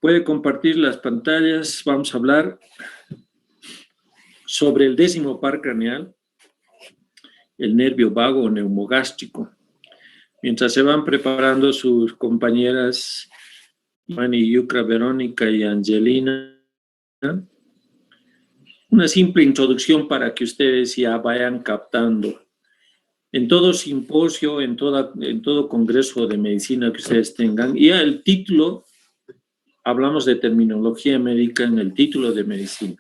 Puede compartir las pantallas. Vamos a hablar sobre el 10º par craneal, el nervio vago o neumogástrico. Mientras se van preparando sus compañeras Mani, Yucra, Verónica y Angelina, una simple introducción para que ustedes ya vayan captando. En todo simposio, en todo congreso de medicina que ustedes tengan, y el título, hablamos de terminología médica en el título de medicina.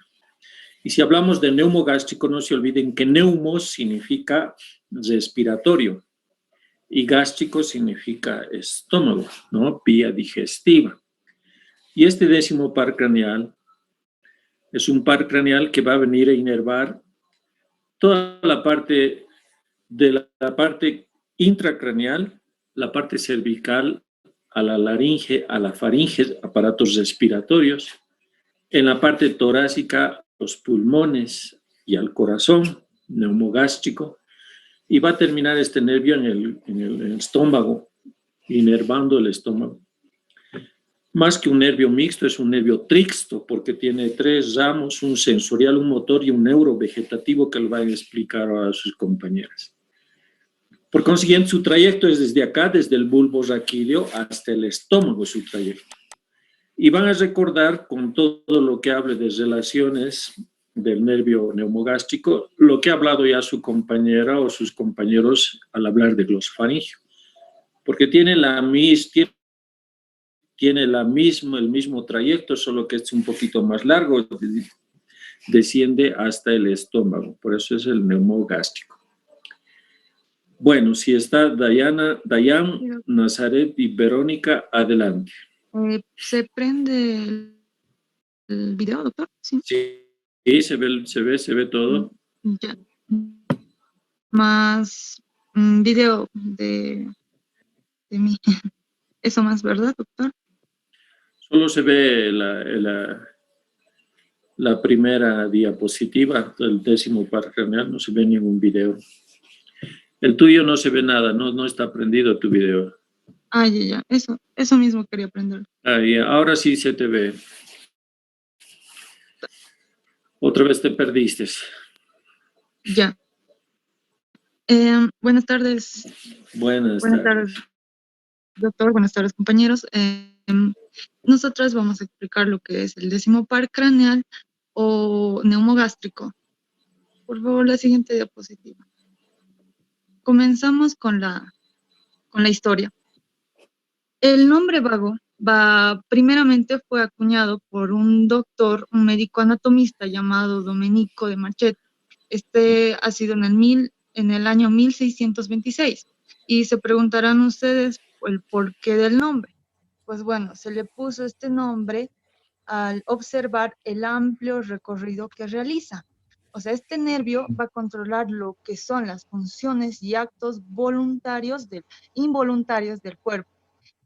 Y si hablamos de neumogástrico, no se olviden que neumo significa respiratorio y gástrico significa estómago, ¿no? Vía digestiva. Y este 10º par craneal es un par craneal que va a venir a inervar toda la parte de la parte intracraneal, la parte cervical, a la laringe, a la faringe, aparatos respiratorios, en la parte torácica, los pulmones y al corazón, neumogástrico, y va a terminar este nervio en el estómago, inervando el estómago. Más que un nervio mixto, es un nervio trixto, porque tiene 3 ramos, un sensorial, un motor y un neurovegetativo que lo van a explicar a sus compañeras. Por consiguiente, su trayecto es desde acá, desde el bulbo raquídeo hasta el estómago, su trayecto. Y van a recordar con todo lo que hable de relaciones del nervio neumogástrico, lo que ha hablado ya su compañera o sus compañeros al hablar de glosofaringio. Porque tiene el mismo trayecto, solo que es un poquito más largo, desciende hasta el estómago, por eso es el neumogástrico. Bueno, si está Dayan, Nazaret y Verónica, adelante. ¿Se prende el video, doctor? Sí, se ve todo. Ya. Más video de mí. Eso más, ¿verdad, doctor? Solo se ve la primera diapositiva del 10º par craneal, no se ve ningún video. El tuyo no se ve nada, no está prendido tu video. Ah, ya. Eso mismo quería aprender. Ahora sí se te ve. Otra vez te perdiste. Ya. Buenas tardes. Buenas tardes, doctor. Buenas tardes, compañeros. Nosotras vamos a explicar lo que es el 10º par craneal o neumogástrico. Por favor, la siguiente diapositiva. Comenzamos con la historia. El nombre vago primeramente fue acuñado por un doctor, un médico anatomista llamado Domenico de Marchetti. Este ha sido en el año 1626. Y se preguntarán ustedes el porqué del nombre. Pues bueno, se le puso este nombre al observar el amplio recorrido que realiza. O sea, este nervio va a controlar lo que son las funciones y actos involuntarios del cuerpo,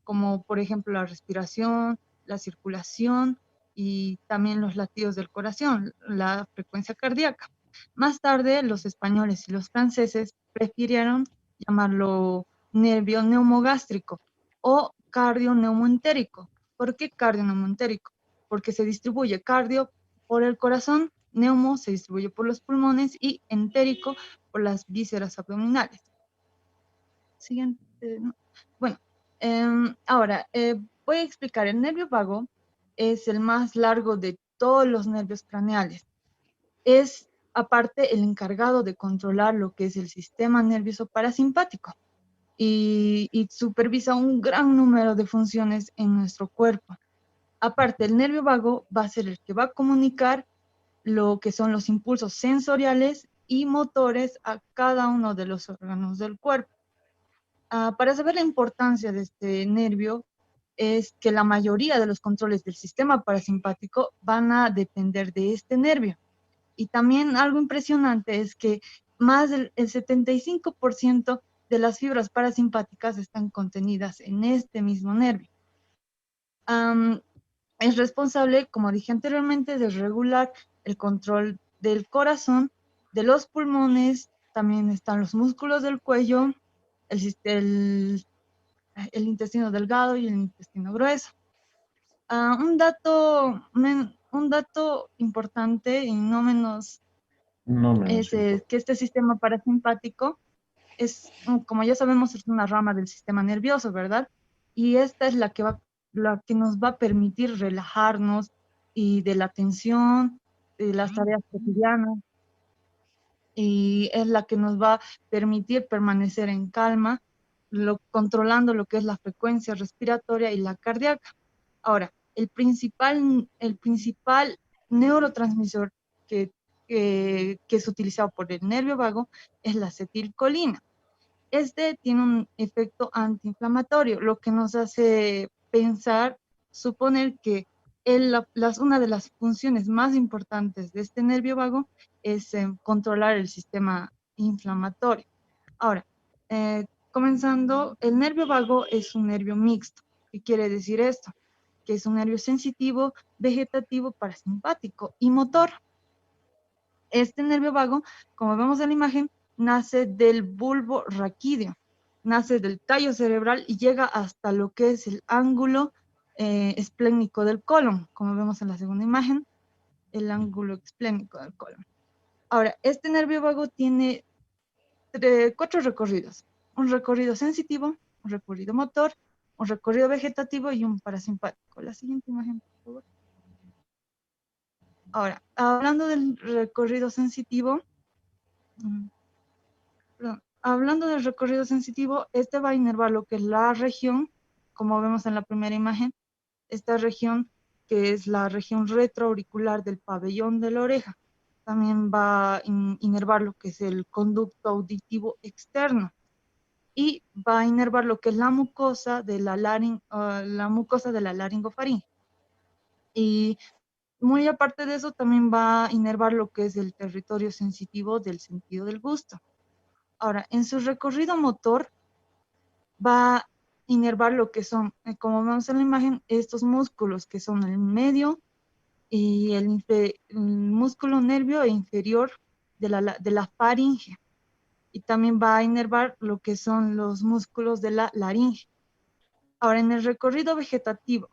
como por ejemplo la respiración, la circulación y también los latidos del corazón, la frecuencia cardíaca. Más tarde, los españoles y los franceses prefirieron llamarlo nervio neumogástrico o cardioneumoentérico. ¿Por qué cardioneumoentérico? Porque se distribuye cardio por el corazón, neumo se distribuye por los pulmones y entérico por las vísceras abdominales. Siguiente. Bueno, ahora voy a explicar. El nervio vago es el más largo de todos los nervios craneales. Es aparte el encargado de controlar lo que es el sistema nervioso parasimpático y supervisa un gran número de funciones en nuestro cuerpo. Aparte, el nervio vago va a ser el que va a comunicar lo que son los impulsos sensoriales y motores a cada uno de los órganos del cuerpo. Para saber la importancia de este nervio, es que la mayoría de los controles del sistema parasimpático van a depender de este nervio. Y también algo impresionante es que más del 75% de las fibras parasimpáticas están contenidas en este mismo nervio. Es responsable, como dije anteriormente, de regular el control del corazón, de los pulmones, también están los músculos del cuello, el intestino delgado y el intestino grueso. Un dato importante y no menos No menos es importante. que este sistema parasimpático es, como ya sabemos, es una rama del sistema nervioso, ¿verdad? Y esta es la que nos va a permitir relajarnos y de la tensión, de las tareas cotidianas, y es la que nos va a permitir permanecer en calma, controlando lo que es la frecuencia respiratoria y la cardíaca. Ahora, el principal neurotransmisor que es utilizado por el nervio vago es la acetilcolina. Este tiene un efecto antiinflamatorio, lo que nos hace pensar, suponer que una de las funciones más importantes de este nervio vago es controlar el sistema inflamatorio. Ahora, comenzando, el nervio vago es un nervio mixto. ¿Qué quiere decir esto? Que es un nervio sensitivo, vegetativo, parasimpático y motor. Este nervio vago, como vemos en la imagen, nace del bulbo raquídeo, nace del tallo cerebral y llega hasta lo que es el ángulo esplénico del colon, como vemos en la segunda imagen, el ángulo esplénico del colon. Ahora, este nervio vago tiene 4 recorridos: un recorrido sensitivo, un recorrido motor, un recorrido vegetativo y un parasimpático. La siguiente imagen, por favor. Ahora, hablando del recorrido sensitivo, hablando del recorrido sensitivo, este va a inervar lo que es la región, como vemos en la primera imagen, esta región que es la región retroauricular del pabellón de la oreja. También va a inervar lo que es el conducto auditivo externo y va a inervar lo que es la mucosa de la mucosa de la laringofaringe. Y muy aparte de eso, también va a inervar lo que es el territorio sensitivo del sentido del gusto. Ahora, en su recorrido motor va a inervar lo que son, como vemos en la imagen, estos músculos que son el medio y el músculo nervio inferior de la faringe. Y también va a inervar lo que son los músculos de la laringe. Ahora, en el recorrido vegetativo,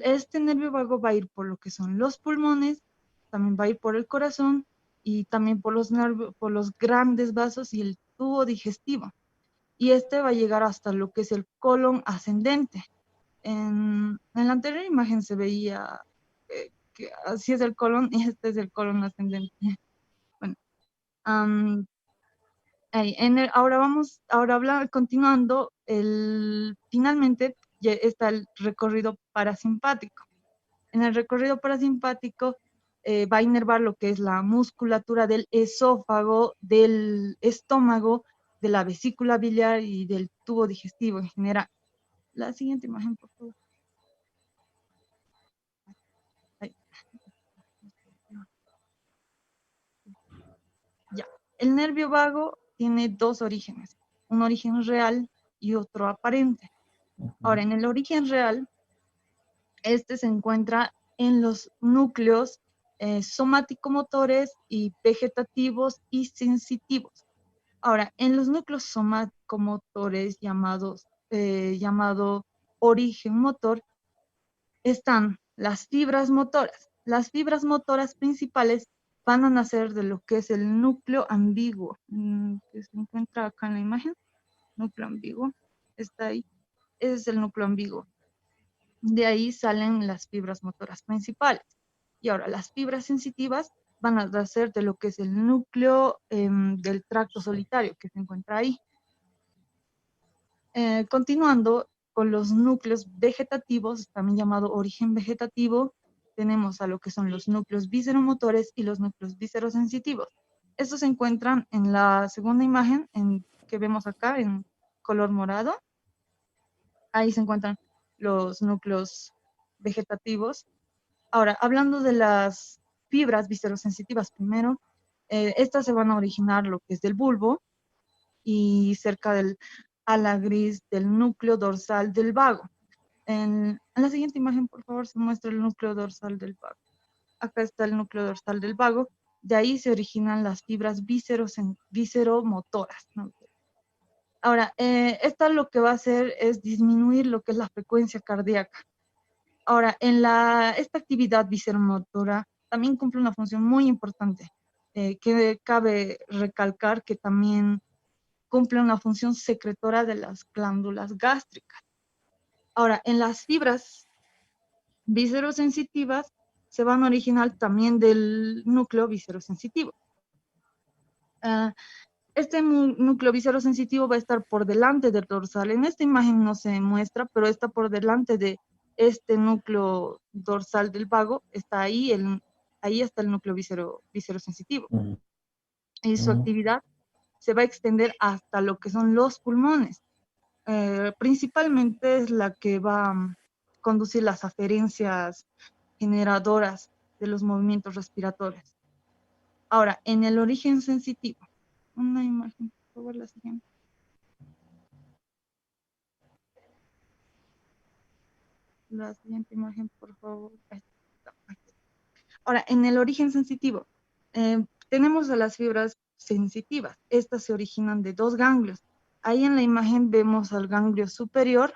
este nervio vago va a ir por lo que son los pulmones, también va a ir por el corazón y también por los nervios, por los grandes vasos y el tubo digestivo. Y este va a llegar hasta lo que es el colon ascendente. En la anterior imagen se veía que así es el colon y este es el colon ascendente. Bueno, continuando, finalmente ya está el recorrido parasimpático. En el recorrido parasimpático va a inervar lo que es la musculatura del esófago, del estómago, de la vesícula biliar y del tubo digestivo en general. La siguiente imagen, por favor. Ahí. Ya. El nervio vago tiene 2 orígenes, un origen real y otro aparente. Ahora, en el origen real, este se encuentra en los núcleos somático-motores y vegetativos y sensitivos. Ahora, en los núcleos somático-motores llamado origen motor, están las fibras motoras. Las fibras motoras principales van a nacer de lo que es el núcleo ambiguo, que se encuentra acá en la imagen. Núcleo ambiguo, está ahí. Ese es el núcleo ambiguo. De ahí salen las fibras motoras principales. Y ahora, las fibras sensitivas van a nacer de lo que es el núcleo del tracto solitario que se encuentra ahí. Continuando con los núcleos vegetativos, también llamado origen vegetativo, tenemos a lo que son los núcleos visceromotores y los núcleos viscerosensitivos. Estos se encuentran en la segunda imagen que vemos acá en color morado. Ahí se encuentran los núcleos vegetativos. Ahora, hablando de las fibras viscerosensitivas primero, estas se van a originar lo que es del bulbo y cerca del ala gris del núcleo dorsal del vago. En la siguiente imagen, por favor, se muestra el núcleo dorsal del vago. Acá está el núcleo dorsal del vago. De ahí se originan las fibras visceromotoras, ¿no? Ahora, esta lo que va a hacer es disminuir lo que es la frecuencia cardíaca. Ahora, esta actividad visceromotora también cumple una función muy importante, que cabe recalcar que también cumple una función secretora de las glándulas gástricas. Ahora, en las fibras viscerosensitivas se van a originar también del núcleo viscerosensitivo. Este núcleo viscerosensitivo va a estar por delante del dorsal. En esta imagen no se muestra, pero está por delante de este núcleo dorsal del vago. Está ahí, ahí está el núcleo viscerosensitivo. Y su actividad se va a extender hasta lo que son los pulmones. Principalmente es la que va a conducir las aferencias generadoras de los movimientos respiratorios. Ahora, en el origen sensitivo, una imagen, por favor, la siguiente. La siguiente imagen, por favor. Ahora, en el origen sensitivo, tenemos a las fibras sensitivas. Estas se originan de dos ganglios. Ahí en la imagen vemos al ganglio superior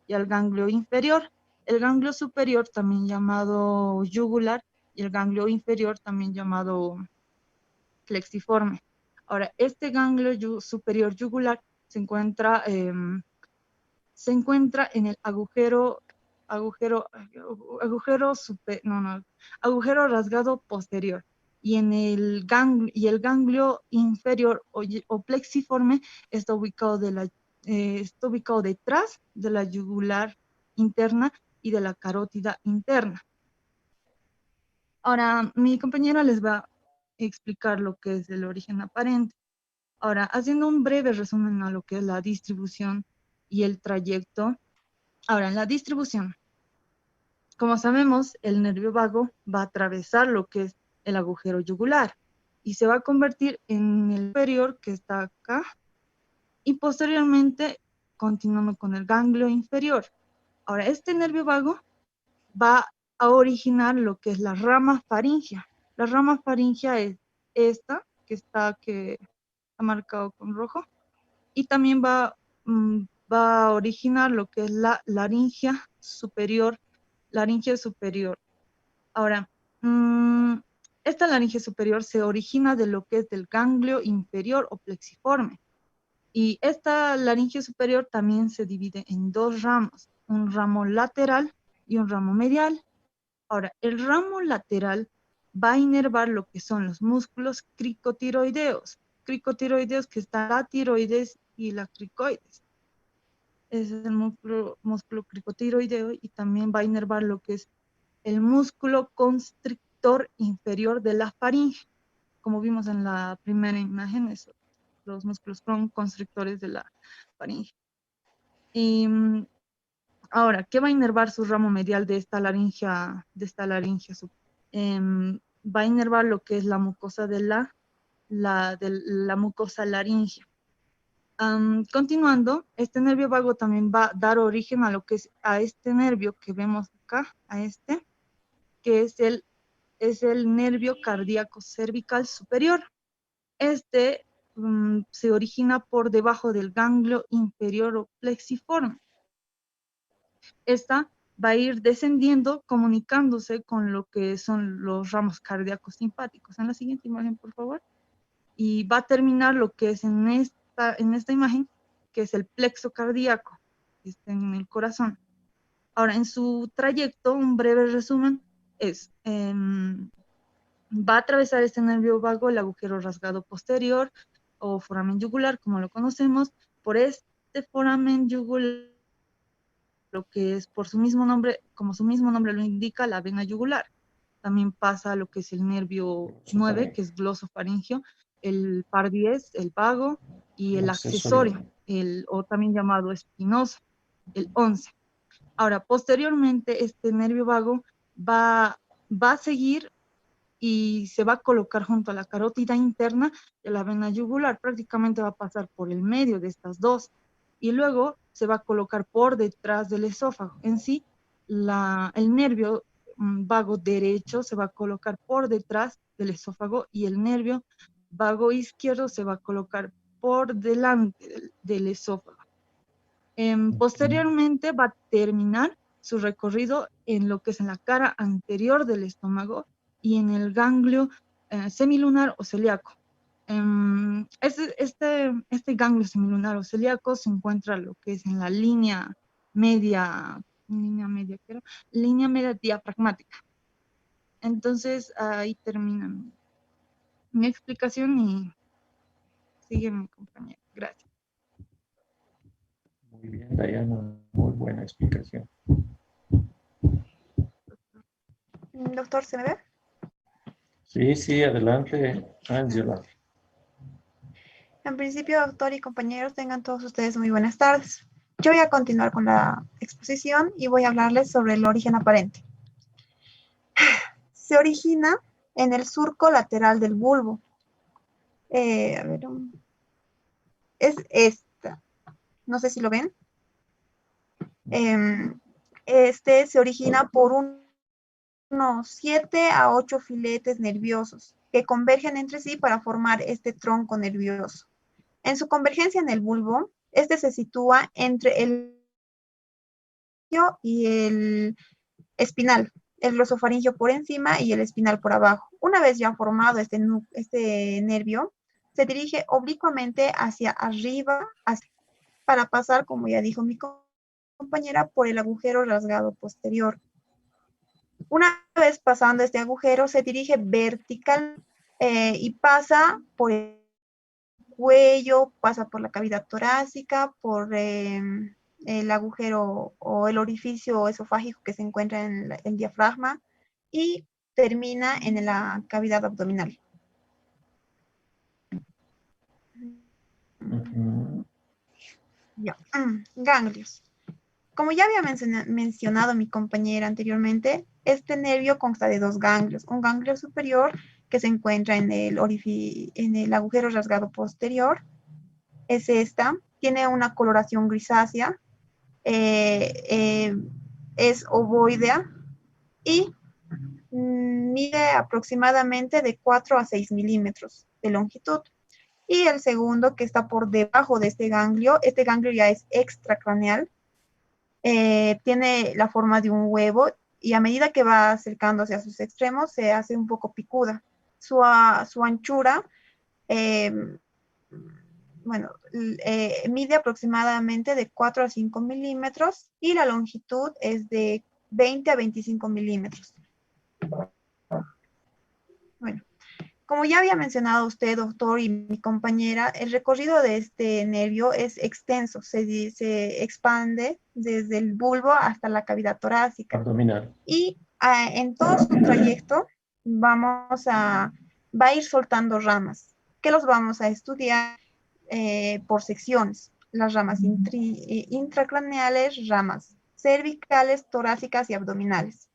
y al ganglio inferior. El ganglio superior, también llamado yugular, y el ganglio inferior, también llamado plexiforme. Ahora, este ganglio superior yugular se encuentra en el agujero rasgado posterior. Y el ganglio inferior o plexiforme está ubicado, está ubicado detrás de la yugular interna y de la carótida interna. Ahora, mi compañera les va a explicar lo que es el origen aparente. Ahora, haciendo un breve resumen a lo que es la distribución y el trayecto. Ahora, en la distribución, como sabemos, el nervio vago va a atravesar lo que es el agujero yugular y se va a convertir en el superior, que está acá, y posteriormente continuando con el ganglio inferior. Ahora, este nervio vago va a originar lo que es la rama faríngea. La rama faríngea es esta, que está marcado con rojo, y también va a originar lo que es la laringe superior. Ahora, esta laringe superior se origina de lo que es del ganglio inferior o plexiforme. Y esta laringe superior también se divide en dos ramos, un ramo lateral y un ramo medial. Ahora, el ramo lateral va a inervar lo que son los músculos cricotiroideos. Cricotiroideos, que está la tiroides y la cricoides. Ese es el músculo cricotiroideo, y también va a inervar lo que es el músculo constrictor inferior de la faringe. Como vimos en la primera imagen, los músculos constrictores de la faringe. Y ahora, ¿qué va a inervar su ramo medial de esta laringe? Va a inervar lo que es la mucosa de la mucosa laringea. Continuando, este nervio vago también va a dar origen a lo que es a este nervio que vemos acá, que es el nervio cardíaco cervical superior. Este se origina por debajo del ganglio inferior o plexiforme. Esta va a ir descendiendo, comunicándose con lo que son los ramos cardíacos simpáticos. En la siguiente imagen, por favor. Y va a terminar lo que es en esta imagen, que es el plexo cardíaco, que está en el corazón. Ahora, en su trayecto, un breve resumen es, va a atravesar este nervio vago el agujero rasgado posterior o foramen yugular, como lo conocemos. Por este foramen yugular, lo que es por su mismo nombre, como su mismo nombre lo indica, la vena yugular. También pasa lo que es el nervio 9, que es glosofaringio, el par 10, el vago, y el accesorio, o también llamado espinoso, el 11. Ahora, posteriormente, este nervio vago va a seguir y se va a colocar junto a la carótida interna de la vena yugular. Prácticamente va a pasar por el medio de estas dos, y luego se va a colocar por detrás del esófago. En sí, el nervio vago derecho se va a colocar por detrás del esófago, y el nervio vago izquierdo se va a colocar por delante del esófago. Posteriormente va a terminar su recorrido en lo que es en la cara anterior del estómago y en el ganglio semilunar o celíaco. Este ganglio semilunar o celíaco se encuentra lo que es en la línea media diafragmática. Entonces ahí termina mi explicación y sigue mi compañero. Gracias. Muy bien, Dayana, muy buena explicación. Doctor, ¿se me ve? Sí, sí, adelante, Ángela. En principio, doctor y compañeros, tengan todos ustedes muy buenas tardes. Yo voy a continuar con la exposición y voy a hablarles sobre el origen aparente. Se origina en el surco lateral del bulbo. A ver, es esta. No sé si lo ven. Este se origina por unos 7 a 8 filetes nerviosos que convergen entre sí para formar este tronco nervioso. En su convergencia en el bulbo, este se sitúa entre el y el espinal, el glosofaringio por encima y el espinal por abajo. Una vez ya formado este nervio, se dirige oblicuamente hacia arriba para pasar, como ya dijo mi compañera, por el agujero rasgado posterior. Una vez pasando este agujero, se dirige vertical y pasa por el cuello, pasa por la cavidad torácica, por el agujero o el orificio esofágico que se encuentra en el diafragma y termina en la cavidad abdominal. Ya. Ganglios. Como ya había mencionado mi compañera anteriormente, este nervio consta de 2 ganglios. Un ganglio superior que se encuentra en el agujero rasgado posterior. Es esta. Tiene una coloración grisácea. Es ovoidea y mide aproximadamente de 4 a 6 milímetros de longitud. Y el segundo, que está por debajo de este ganglio ya es extracraneal. Tiene la forma de un huevo y a medida que va acercándose a sus extremos se hace un poco picuda. Su anchura, mide aproximadamente de 4 a 5 milímetros y la longitud es de 20 a 25 milímetros. Bueno, como ya había mencionado usted, doctor, y mi compañera, el recorrido de este nervio es extenso, se expande desde el bulbo hasta la cavidad torácica. Abdominal. Y en todo su trayecto va a ir soltando ramas, que los vamos a estudiar por secciones. Las ramas intracraneales, ramas cervicales, torácicas y abdominales.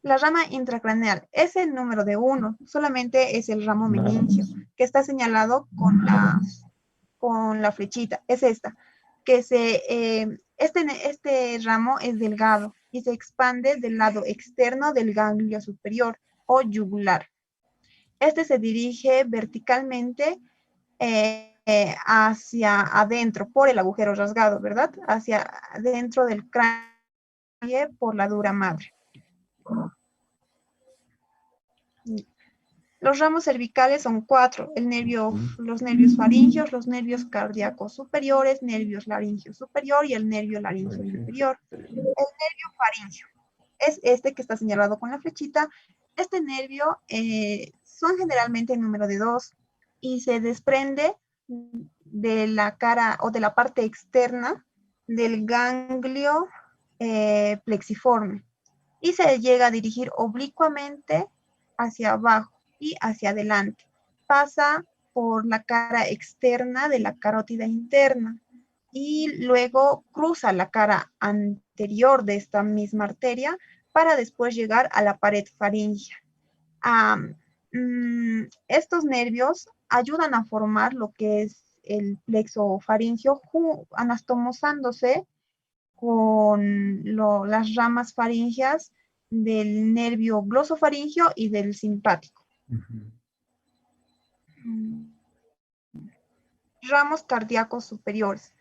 La rama intracraneal es el número de 1, solamente es el ramo meningio, que está señalado con la flechita, es esta, que este ramo es delgado y se expande del lado externo del ganglio superior o yugular. Este se dirige verticalmente hacia adentro por el agujero rasgado, ¿verdad? Hacia adentro del cráneo por la dura madre. Los ramos cervicales son 4, los nervios faringios, los nervios cardíacos superiores, nervios laringios superior y el nervio laringio inferior. El nervio faringio es este que está señalado con la flechita. Este nervio son generalmente en número de 2 y se desprende de la cara o de la parte externa del ganglio plexiforme y se llega a dirigir oblicuamente hacia abajo y hacia adelante. Pasa por la cara externa de la carótida interna y luego cruza la cara anterior de esta misma arteria para después llegar a la pared faríngea. Estos nervios ayudan a formar lo que es el plexo faríngeo, anastomosándose con las ramas faríngeas del nervio glosofaringio y del simpático. ramos cardíacos superiores.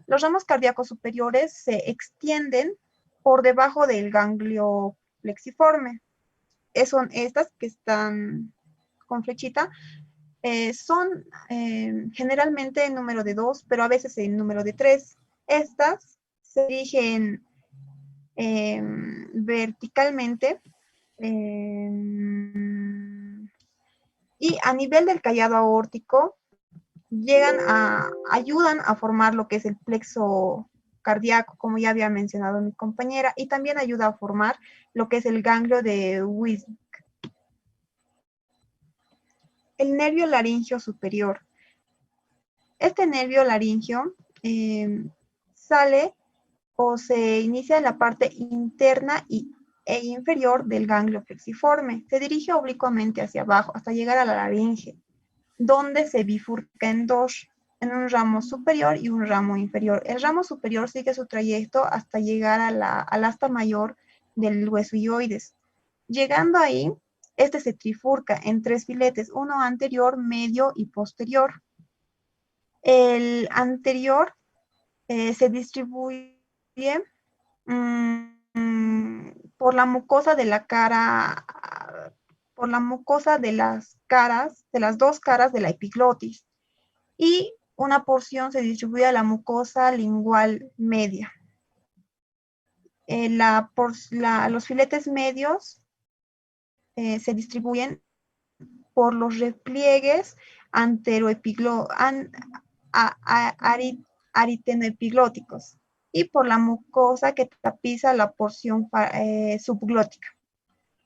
Los ramos cardíacos superiores se extienden por debajo del ganglio plexiforme. Son estas que están con flechita. Son generalmente en número de 2, pero a veces en número de 3. Estas se dirigen verticalmente y a nivel del callado aórtico ayudan a formar lo que es el plexo cardíaco, como ya había mencionado mi compañera, y también ayuda a formar lo que es el ganglio de Wisnik. El nervio laringio superior. Este nervio laringio sale o se inicia en la parte interna e inferior del ganglio plexiforme. Se dirige oblicuamente hacia abajo hasta llegar a la laringe, donde se bifurca en dos, en un ramo superior y un ramo inferior. El ramo superior sigue su trayecto hasta llegar al asta mayor del hueso ioides. Llegando ahí, este se trifurca en 3 filetes, uno anterior, medio y posterior. El anterior se distribuye por la mucosa de la cara, por la mucosa de las dos caras de la epiglotis, y una porción se distribuye a la mucosa lingual media. Los filetes medios se distribuyen por los repliegues aritenoepiglóticos y por la mucosa que tapiza la porción subglótica.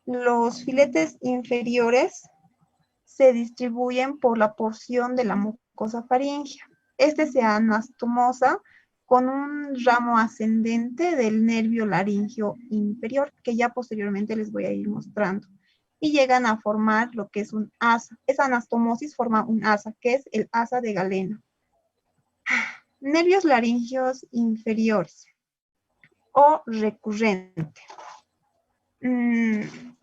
Los filetes inferiores se distribuyen por la porción de la mucosa faríngea. Este se anastomosa con un ramo ascendente del nervio laringio inferior, que ya posteriormente les voy a ir mostrando. Y llegan a formar lo que es un asa. Esa anastomosis forma un asa, que es el asa de Galeno. Nervios laringios inferiores o recurrente.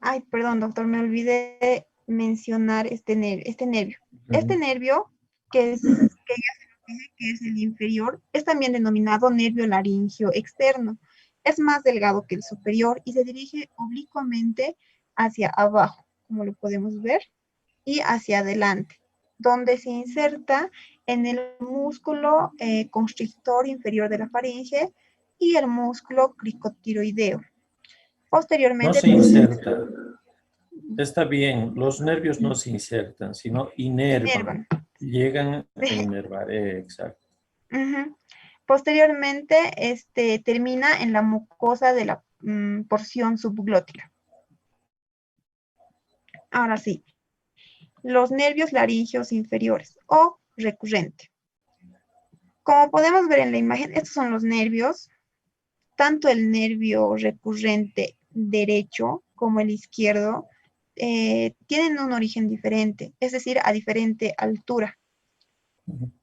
Ay, perdón, doctor, me olvidé mencionar este nervio. Este nervio, que ya se nos dice que es el inferior, es también denominado nervio laringio externo. Es más delgado que el superior y se dirige oblicuamente hacia abajo, como lo podemos ver, y hacia adelante, donde se inserta en el músculo constrictor inferior de la faringe y el músculo cricotiroideo. Posteriormente... No se inserta. Está bien, los nervios no se insertan, sino inervan. Llegan a inervar, exacto. Posteriormente, termina en la mucosa de la porción subglótica. Ahora sí, los nervios laringios inferiores o recurrente. Como podemos ver en la imagen, estos son los nervios, tanto el nervio recurrente derecho como el izquierdo, tienen un origen diferente, es decir, a diferente altura.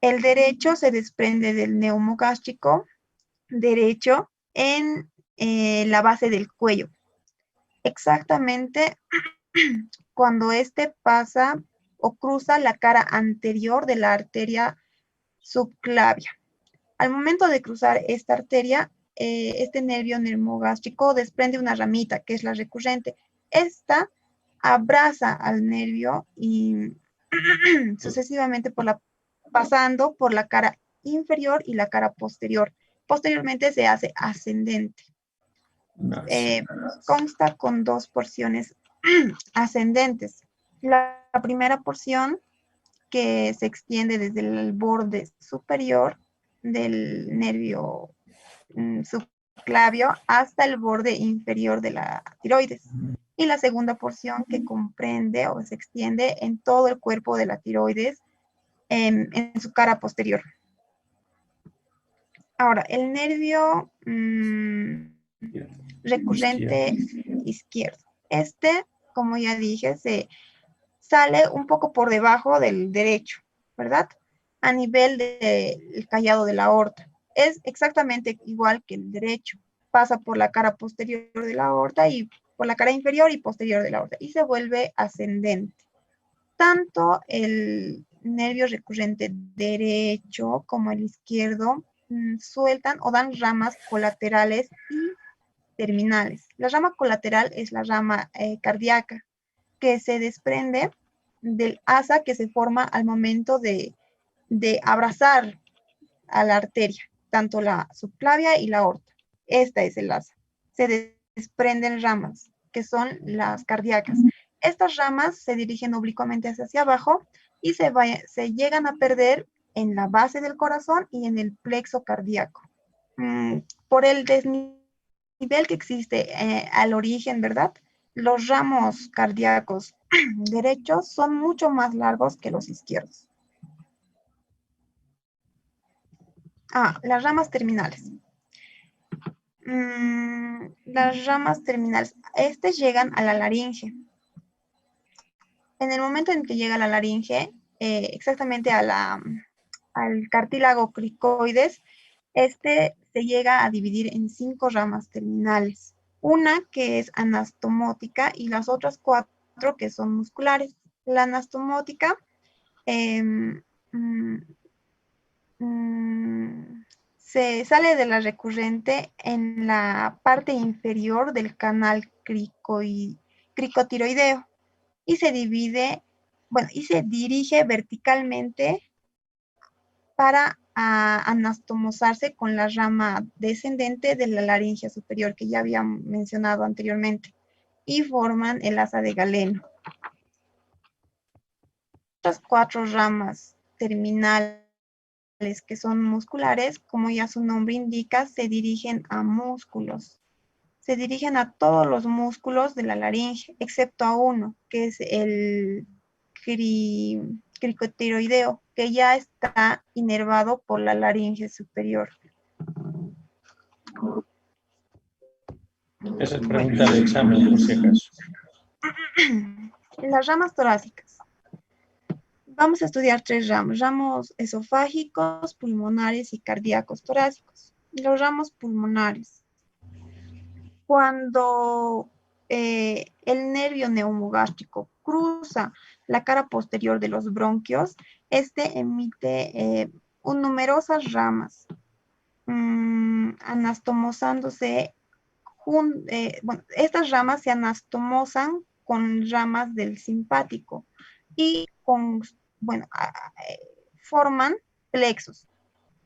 El derecho se desprende del neumogástrico derecho en la base del cuello. Exactamente cuando pasa o cruza la cara anterior de la arteria subclavia. Al momento de cruzar esta arteria, este nervio neumogástrico desprende una ramita, que es la recurrente. Esta abraza al nervio y sucesivamente pasando por la cara inferior y la cara posterior. Posteriormente se hace ascendente. Consta con 2 porciones ascendentes. La primera porción, que se extiende desde el borde superior del nervio subclavio hasta el borde inferior de la tiroides. Y la segunda porción, que comprende o se extiende en todo el cuerpo de la tiroides en su cara posterior. Ahora, el nervio recurrente izquierdo. Como ya dije, se sale un poco por debajo del derecho, ¿verdad? A nivel del callado de la aorta. Es exactamente igual que el derecho. Pasa por la cara posterior de la aorta y por la cara inferior y posterior de la aorta y se vuelve ascendente. Tanto el nervio recurrente derecho como el izquierdo sueltan o dan ramas colaterales y terminales. La rama colateral es la rama cardíaca, que se desprende del asa que se forma al momento de abrazar a la arteria, tanto la subclavia y la aorta. Esta es el asa. Se desprenden ramas, que son las cardíacas. Estas ramas se dirigen oblicuamente hacia abajo y se llegan a perder en la base del corazón y en el plexo cardíaco. Por el desnivel que existe al origen, ¿verdad? Los ramos cardíacos derechos son mucho más largos que los izquierdos. Las ramas terminales. Las ramas terminales, llegan a la laringe. En el momento en que llega a la laringe, exactamente al cartílago cricoides, se llega a dividir en 5 ramas terminales. Una que es anastomótica y las otras 4 que son musculares. La anastomótica se sale de la recurrente en la parte inferior del canal cricotiroideo y se divide, y se dirige verticalmente para anastomosarse con la rama descendente de la laringe superior que ya había mencionado anteriormente y forman el asa de Galeno. Estas 4 ramas terminales que son musculares, como ya su nombre indica, se dirigen a músculos. Se dirigen a todos los músculos de la laringe, excepto a uno, que es el cricotiroideo, que ya está inervado por la laringe superior. Esa es pregunta de examen, por si acaso. Las ramas torácicas. Vamos a estudiar 3 ramos: ramos esofágicos, pulmonares y cardíacos torácicos. Los ramos pulmonares. Cuando el nervio neumogástrico cruza la cara posterior de los bronquios, emite numerosas ramas, anastomosándose. Estas ramas se anastomosan con ramas del simpático y forman plexos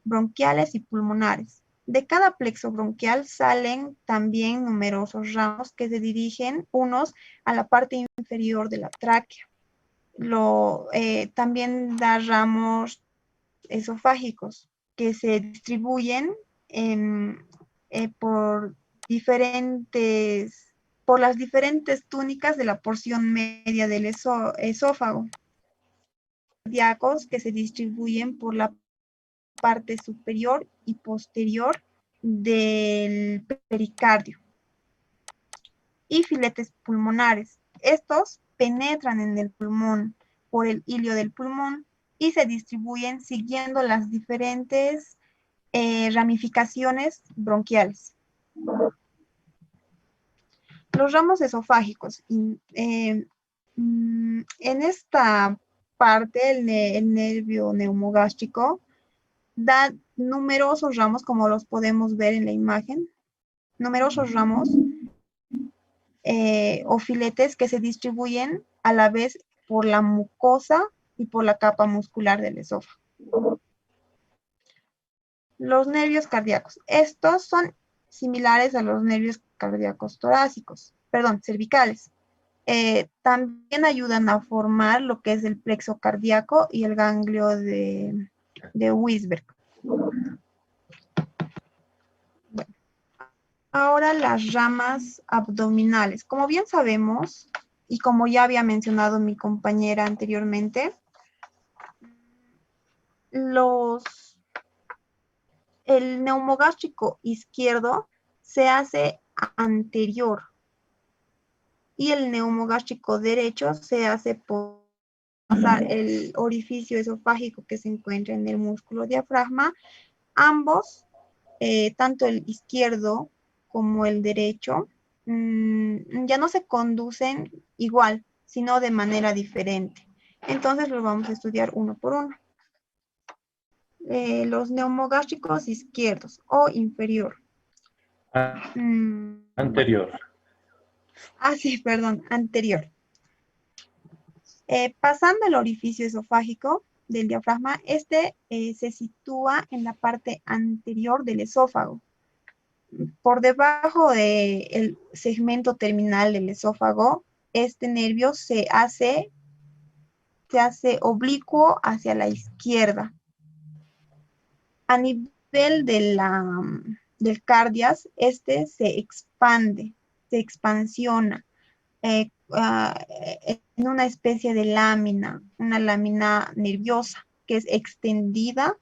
bronquiales y pulmonares. De cada plexo bronquial salen también numerosos ramos que se dirigen unos a la parte inferior de la tráquea. También da ramos esofágicos que se distribuyen por las diferentes túnicas de la porción media del esófago. Cardíacos que se distribuyen por la parte superior y posterior del pericardio. Y filetes pulmonares. Estos penetran en el pulmón por el hilio del pulmón y se distribuyen siguiendo las diferentes ramificaciones bronquiales. Los ramos esofágicos. En esta parte, el nervio neumogástrico da numerosos ramos, como los podemos ver en la imagen, numerosos ramos o filetes que se distribuyen a la vez por la mucosa y por la capa muscular del esófago. Los nervios cardíacos. Estos son similares a los nervios cardíacos cervicales. También ayudan a formar lo que es el plexo cardíaco y el ganglio de Weisberg. Ahora las ramas abdominales. Como bien sabemos, y como ya había mencionado mi compañera anteriormente, el neumogástrico izquierdo se hace anterior y el neumogástrico derecho se hace por pasar el orificio esofágico que se encuentra en el músculo diafragma. Ambos, tanto el izquierdo como el derecho, ya no se conducen igual, sino de manera diferente. Entonces lo vamos a estudiar uno por uno. Los neumogástricos izquierdos o inferior. Bueno. Anterior. Sí, perdón, anterior. Pasando el orificio esofágico del diafragma, este se sitúa en la parte anterior del esófago. Por debajo del segmento terminal del esófago, este nervio se hace oblicuo hacia la izquierda. A nivel del cardias, este se expande, se expansiona en una especie de lámina, una lámina nerviosa que es extendida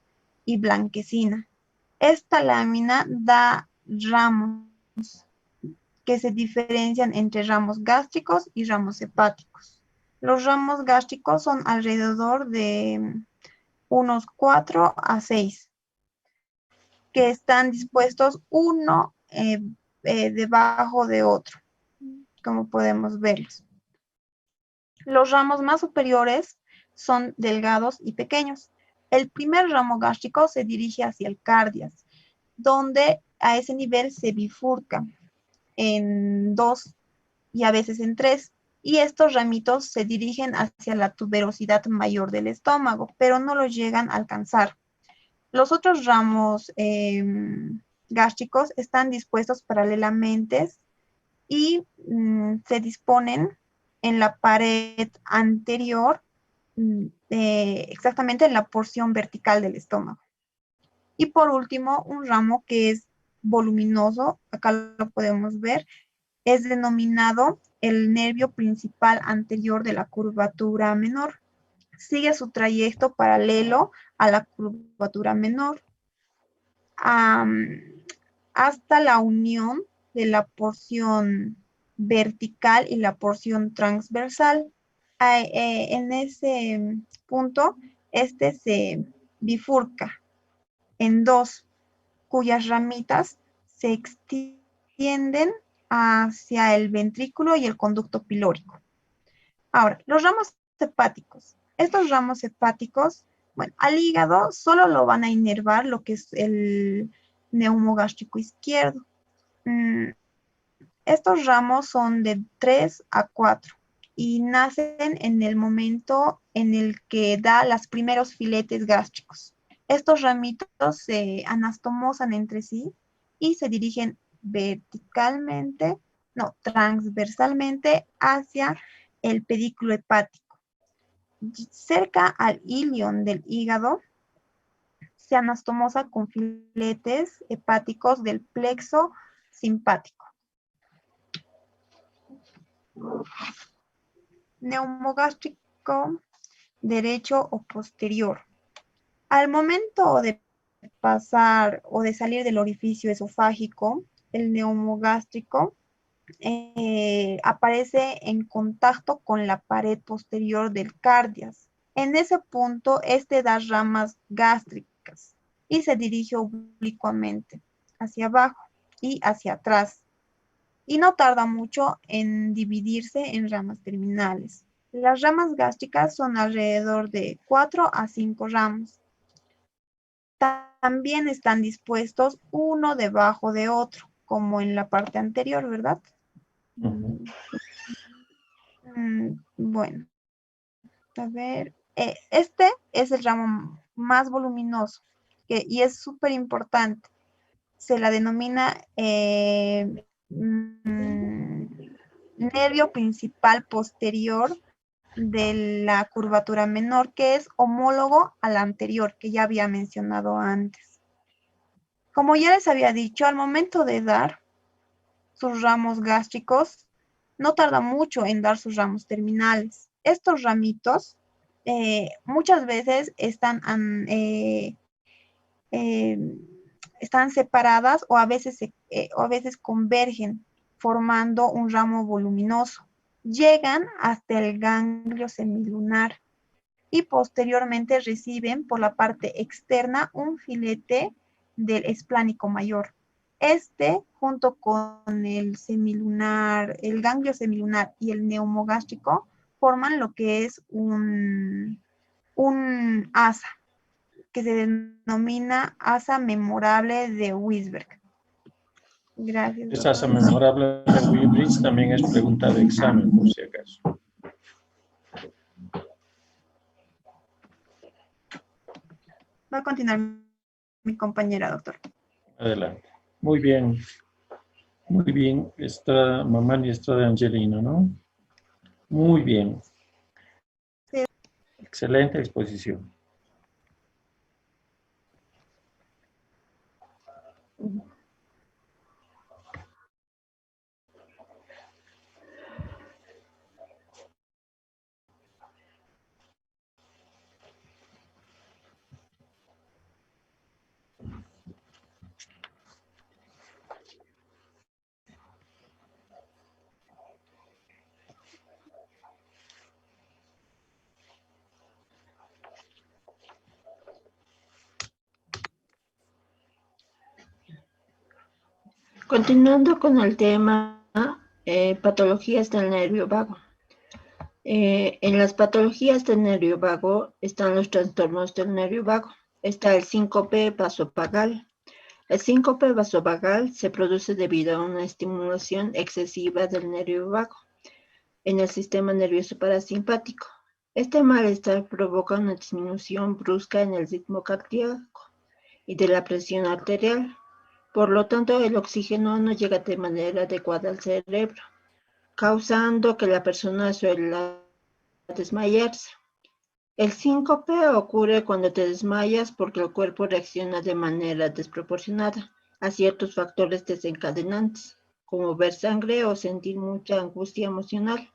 y blanquecina. Esta lámina da ramos que se diferencian entre ramos gástricos y ramos hepáticos. Los ramos gástricos son alrededor de unos 4 a 6, que están dispuestos uno debajo de otro, como podemos verlos. Los ramos más superiores son delgados y pequeños. El primer ramo gástrico se dirige hacia el cardias, donde a ese nivel se bifurca en 2 y a veces en 3. Y estos ramitos se dirigen hacia la tuberosidad mayor del estómago, pero no lo llegan a alcanzar. Los otros ramos gástricos están dispuestos paralelamente y se disponen en la pared anterior, exactamente en la porción vertical del estómago. Y por último, un ramo que es voluminoso, acá lo podemos ver, es denominado el nervio principal anterior de la curvatura menor. Sigue su trayecto paralelo a la curvatura menor hasta la unión de la porción vertical y la porción transversal. En ese punto, este se bifurca en 2, cuyas ramitas se extienden hacia el ventrículo y el conducto pilórico. Ahora, los ramos hepáticos. Estos ramos hepáticos, bueno, al hígado solo lo van a inervar lo que es el neumogástrico izquierdo. Estos ramos son de 3 a 4 y nacen en el momento en el que da los primeros filetes gástricos. Estos ramitos se anastomosan entre sí y se dirigen transversalmente hacia el pedículo hepático. Cerca al ilion del hígado se anastomosa con filetes hepáticos del plexo simpático. Neumogástrico derecho o posterior. Al momento de pasar o de salir del orificio esofágico, el neumogástrico aparece en contacto con la pared posterior del cardias. En ese punto, este da ramas gástricas y se dirige oblicuamente hacia abajo y hacia atrás. Y no tarda mucho en dividirse en ramas terminales. Las ramas gástricas son alrededor de 4 a 5 ramos. También están dispuestos uno debajo de otro, como en la parte anterior, ¿verdad? Bueno, a ver, este es el ramo más voluminoso y es súper importante. Se la denomina nervio principal posterior de la curvatura menor, que es homólogo al anterior, que ya había mencionado antes. Como ya les había dicho, al momento de dar sus ramos gástricos, no tarda mucho en dar sus ramos terminales. Estos ramitos muchas veces están separadas o a veces convergen, formando un ramo voluminoso. Llegan hasta el ganglio semilunar y posteriormente reciben por la parte externa un filete del esplánico mayor. Este, junto con el semilunar, el ganglio semilunar y el neumogástrico, forman lo que es un asa, que se denomina asa memorable de Wisberg. Gracias, Esa asa doctor. memorable de Weybridge también es pregunta de examen, por si acaso. Va a continuar mi compañera, doctor. Adelante. Muy bien. Muy bien. Está Mamani Estrada Angelino, ¿no? Muy bien. Sí. Excelente exposición. Continuando con el tema patologías del nervio vago. En las patologías del nervio vago están los trastornos del nervio vago. Está el síncope vasovagal. El síncope vasovagal se produce debido a una estimulación excesiva del nervio vago en el sistema nervioso parasimpático. Este malestar provoca una disminución brusca en el ritmo cardíaco y de la presión arterial. Por lo tanto, el oxígeno no llega de manera adecuada al cerebro, causando que la persona suele desmayarse. El síncope ocurre cuando te desmayas porque el cuerpo reacciona de manera desproporcionada a ciertos factores desencadenantes, como ver sangre o sentir mucha angustia emocional.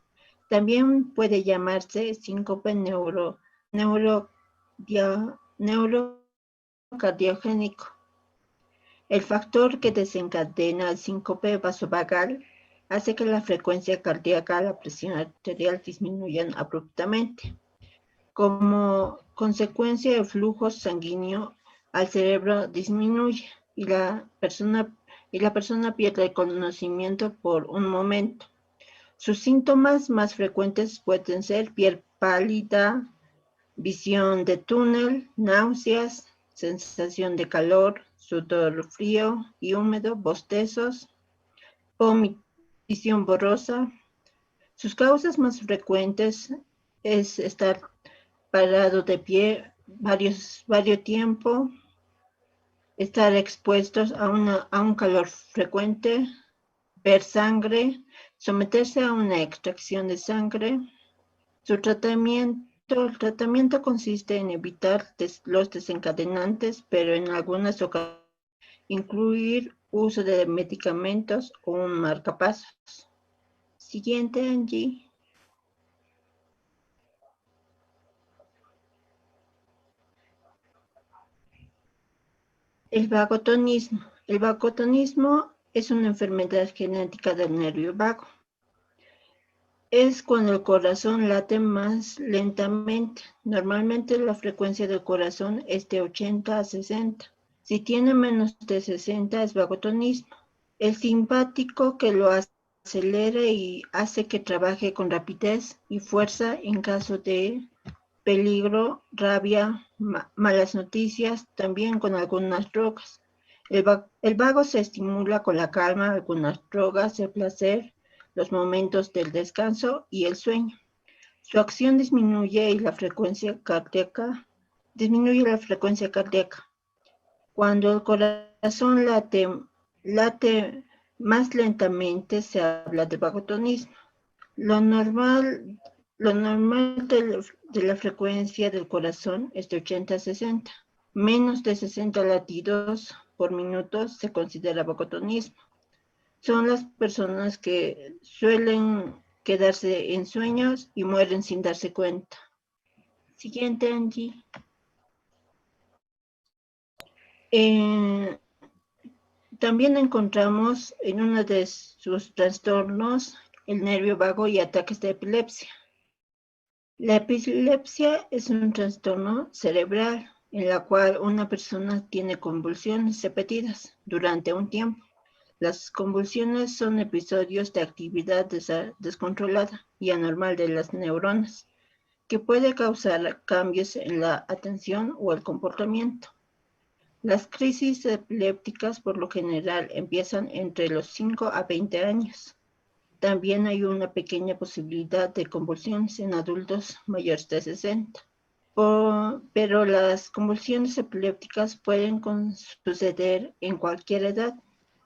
También puede llamarse síncope neurocardiogénico. El factor que desencadena el síncope vasovagal hace que la frecuencia cardíaca y la presión arterial disminuyan abruptamente. Como consecuencia, el flujo sanguíneo al cerebro disminuye y la persona pierde el conocimiento por un momento. Sus síntomas más frecuentes pueden ser piel pálida, visión de túnel, náuseas, sensación de calor, sudor frío y húmedo, bostezos, visión borrosa. Sus causas más frecuentes es estar parado de pie varios tiempo, estar expuestos a un calor frecuente, ver sangre, someterse a una extracción de sangre. El tratamiento consiste en evitar los desencadenantes, pero en algunas ocasiones incluir uso de medicamentos o un marcapasos. Siguiente, Angie. El vagotonismo. El vagotonismo es una enfermedad genética del nervio vago. Es cuando el corazón late más lentamente. Normalmente la frecuencia del corazón es de 80 a 60. Si tiene menos de 60 es vagotonismo. El simpático que lo acelera y hace que trabaje con rapidez y fuerza en caso de peligro, rabia, malas noticias, también con algunas drogas. El vago se estimula con la calma, algunas drogas, el placer, los momentos del descanso y el sueño. Su acción disminuye la frecuencia cardíaca. Cuando el corazón late más lentamente, se habla de vagotonismo. Lo normal de la frecuencia del corazón es de 80 a 60. Menos de 60 latidos por minuto se considera vagotonismo. Son las personas que suelen quedarse en sueños y mueren sin darse cuenta. Siguiente, Angie. También encontramos en uno de sus trastornos el nervio vago y ataques de epilepsia. La epilepsia es un trastorno cerebral en la cual una persona tiene convulsiones repetidas durante un tiempo. Las convulsiones son episodios de actividad descontrolada y anormal de las neuronas, que puede causar cambios en la atención o el comportamiento. Las crisis epilépticas por lo general empiezan entre los 5 a 20 años. También hay una pequeña posibilidad de convulsiones en adultos mayores de 60. Pero las convulsiones epilépticas pueden suceder en cualquier edad.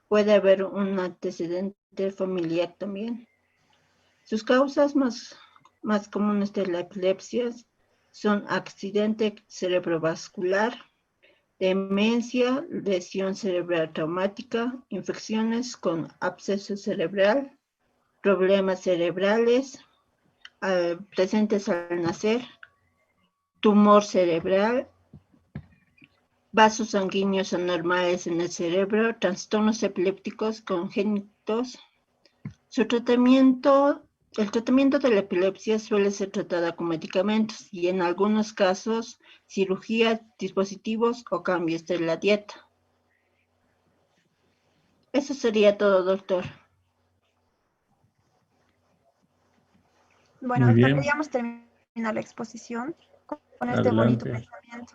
Puede haber un antecedente familiar también. Sus causas más comunes de la epilepsia son accidente cerebrovascular, demencia, lesión cerebral traumática, infecciones con absceso cerebral, problemas cerebrales presentes al nacer, tumor cerebral, vasos sanguíneos anormales en el cerebro, trastornos epilépticos congénitos. El tratamiento de la epilepsia suele ser tratada con medicamentos y en algunos casos cirugía, dispositivos o cambios de la dieta. Eso sería todo, doctor. Bueno, Muy doctor, bien. queríamos terminar la exposición con este bonito Adelante. pensamiento.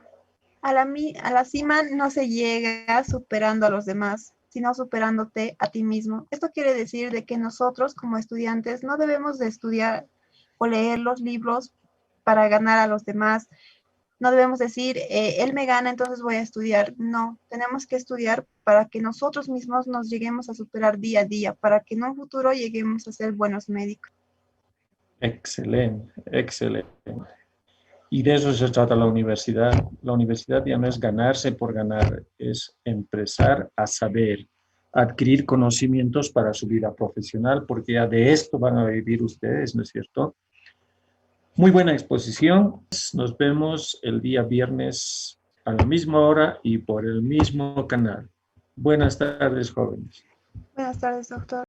A la cima no se llega superando a los demás, sino superándote a ti mismo. Esto quiere decir de que nosotros como estudiantes no debemos de estudiar o leer los libros para ganar a los demás. No debemos decir, él me gana, entonces voy a estudiar. No, tenemos que estudiar para que nosotros mismos nos lleguemos a superar día a día, para que en un futuro lleguemos a ser buenos médicos. Excelente, excelente. Y de eso se trata la universidad. La universidad ya no es ganarse por ganar, es empezar a saber, adquirir conocimientos para su vida profesional, porque ya de esto van a vivir ustedes, ¿no es cierto? Muy buena exposición. Nos vemos el día viernes a la misma hora y por el mismo canal. Buenas tardes, jóvenes. Buenas tardes, doctor.